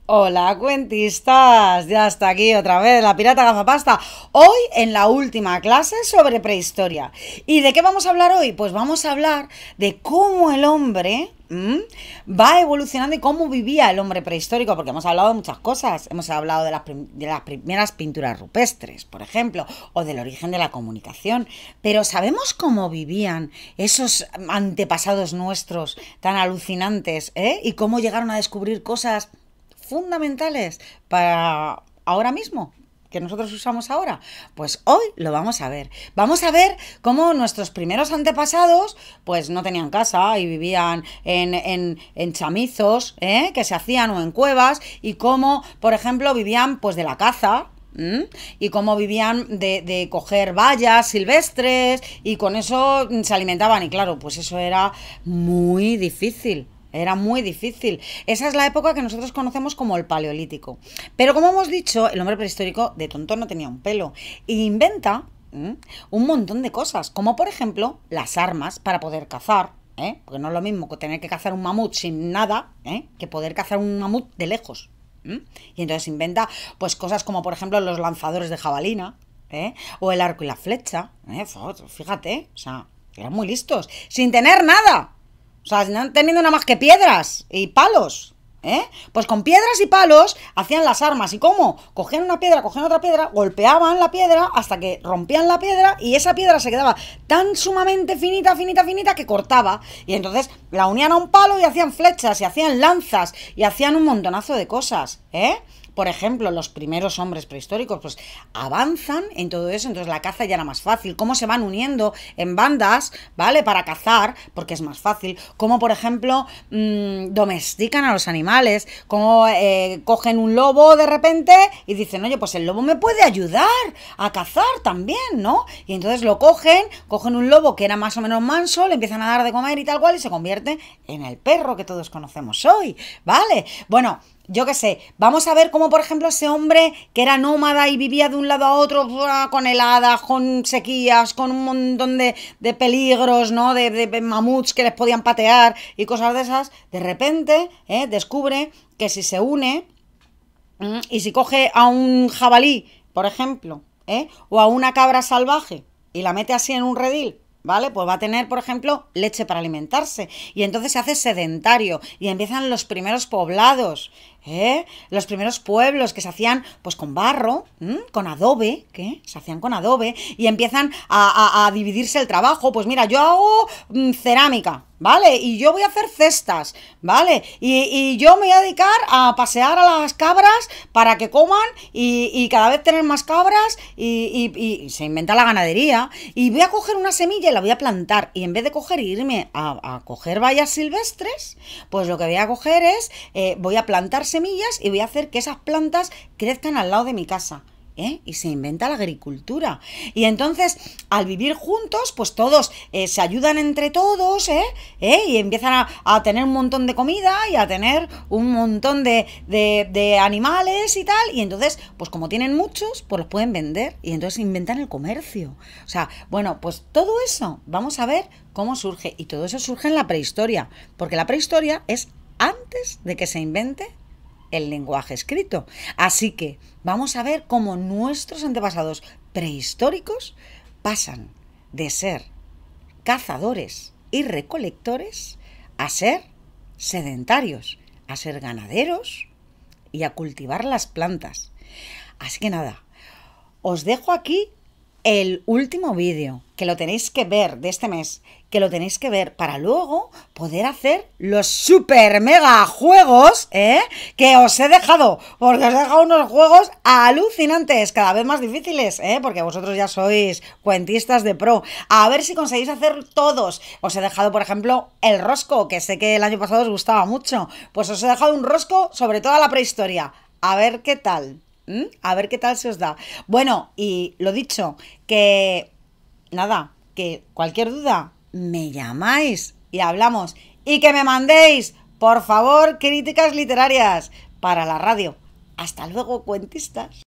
Hola, cuentistas. Ya está aquí otra vez la pirata gafapasta. Hoy en la última clase sobre prehistoria. ¿Y de qué vamos a hablar hoy? Pues vamos a hablar de cómo el hombre va evolucionando y cómo vivía el hombre prehistórico, porque hemos hablado de muchas cosas. Hemos hablado de las primeras pinturas rupestres, por ejemplo, o del origen de la comunicación. Pero ¿sabemos cómo vivían esos antepasados nuestros tan alucinantes, y cómo llegaron a descubrir cosas fundamentales para ahora mismo, que nosotros usamos ahora? Pues hoy lo vamos a ver. Vamos a ver cómo nuestros primeros antepasados pues no tenían casa y vivían en chamizos, que se hacían, o en cuevas, y cómo, por ejemplo, vivían pues de la caza. Y cómo vivían de coger bayas silvestres, y con eso se alimentaban. Y claro, pues eso era muy difícil. Era muy difícil. Esa es la época que nosotros conocemos como el Paleolítico. Pero como hemos dicho, el hombre prehistórico de tonto no tenía un pelo. E inventa un montón de cosas, como por ejemplo las armas para poder cazar. Porque no es lo mismo que tener que cazar un mamut sin nada, que poder cazar un mamut de lejos. Y entonces inventa pues cosas como por ejemplo los lanzadores de jabalina, o el arco y la flecha. Fíjate, o sea, eran muy listos, sin tener nada. O sea, no teniendo nada más que piedras y palos, pues con piedras y palos hacían las armas. ¿Y cómo? Cogían una piedra, cogían otra piedra, golpeaban la piedra hasta que rompían la piedra, y esa piedra se quedaba tan sumamente finita, finita, finita, que cortaba. Y entonces la unían a un palo y hacían flechas, y hacían lanzas, y hacían un montonazo de cosas, Por ejemplo, los primeros hombres prehistóricos pues avanzan en todo eso, entonces la caza ya era más fácil. Cómo se van uniendo en bandas, ¿vale? Para cazar, porque es más fácil. Cómo, por ejemplo, domestican a los animales. Cómo cogen un lobo de repente y dicen, oye, pues el lobo me puede ayudar a cazar también, ¿no? Y entonces lo cogen un lobo que era más o menos manso, le empiezan a dar de comer y tal cual, y se convierte en el perro que todos conocemos hoy, ¿vale? Bueno, yo qué sé, vamos a ver cómo, por ejemplo, ese hombre que era nómada y vivía de un lado a otro, con heladas, con sequías, con un montón de peligros, ¿no? De mamuts que les podían patear y cosas de esas, de repente descubre que si se une y si coge a un jabalí, por ejemplo, o a una cabra salvaje y la mete así en un redil, ¿vale? Pues va a tener, por ejemplo, leche para alimentarse. Y entonces se hace sedentario y empiezan los primeros poblados, los primeros pueblos que se hacían pues con barro, con adobe, que se hacían con adobe, y empiezan a dividirse el trabajo. Pues mira, yo hago cerámica, ¿vale? Y yo voy a hacer cestas, ¿vale? Y yo me voy a dedicar a pasear a las cabras para que coman y cada vez tener más cabras, y se inventa la ganadería. Y voy a coger una semilla y la voy a plantar, y en vez de coger e irme a coger bayas silvestres, pues lo que voy a coger es, voy a plantar semillas y voy a hacer que esas plantas crezcan al lado de mi casa. Y se inventa la agricultura. Y entonces, al vivir juntos, pues todos se ayudan entre todos, y empiezan a tener un montón de comida y a tener un montón de animales y tal. Y entonces, pues como tienen muchos, pues los pueden vender. Y entonces inventan el comercio. O sea, bueno, pues todo eso, vamos a ver cómo surge. Y todo eso surge en la prehistoria. Porque la prehistoria es antes de que se invente el lenguaje escrito. Así que vamos a ver cómo nuestros antepasados prehistóricos pasan de ser cazadores y recolectores a ser sedentarios, a ser ganaderos y a cultivar las plantas. Así que nada, os dejo aquí el último vídeo, que lo tenéis que ver, de este mes, que lo tenéis que ver para luego poder hacer los super mega juegos, que os he dejado, porque os he dejado unos juegos alucinantes, cada vez más difíciles, porque vosotros ya sois cuentistas de pro. A ver si conseguís hacer todos. Os he dejado, por ejemplo, el rosco, que sé que el año pasado os gustaba mucho. Pues os he dejado un rosco sobre toda la prehistoria. A ver qué tal. A ver qué tal se os da. Bueno, y lo dicho, que nada, que cualquier duda me llamáis y hablamos, y que me mandéis, por favor, críticas literarias para la radio. Hasta luego, cuentistas.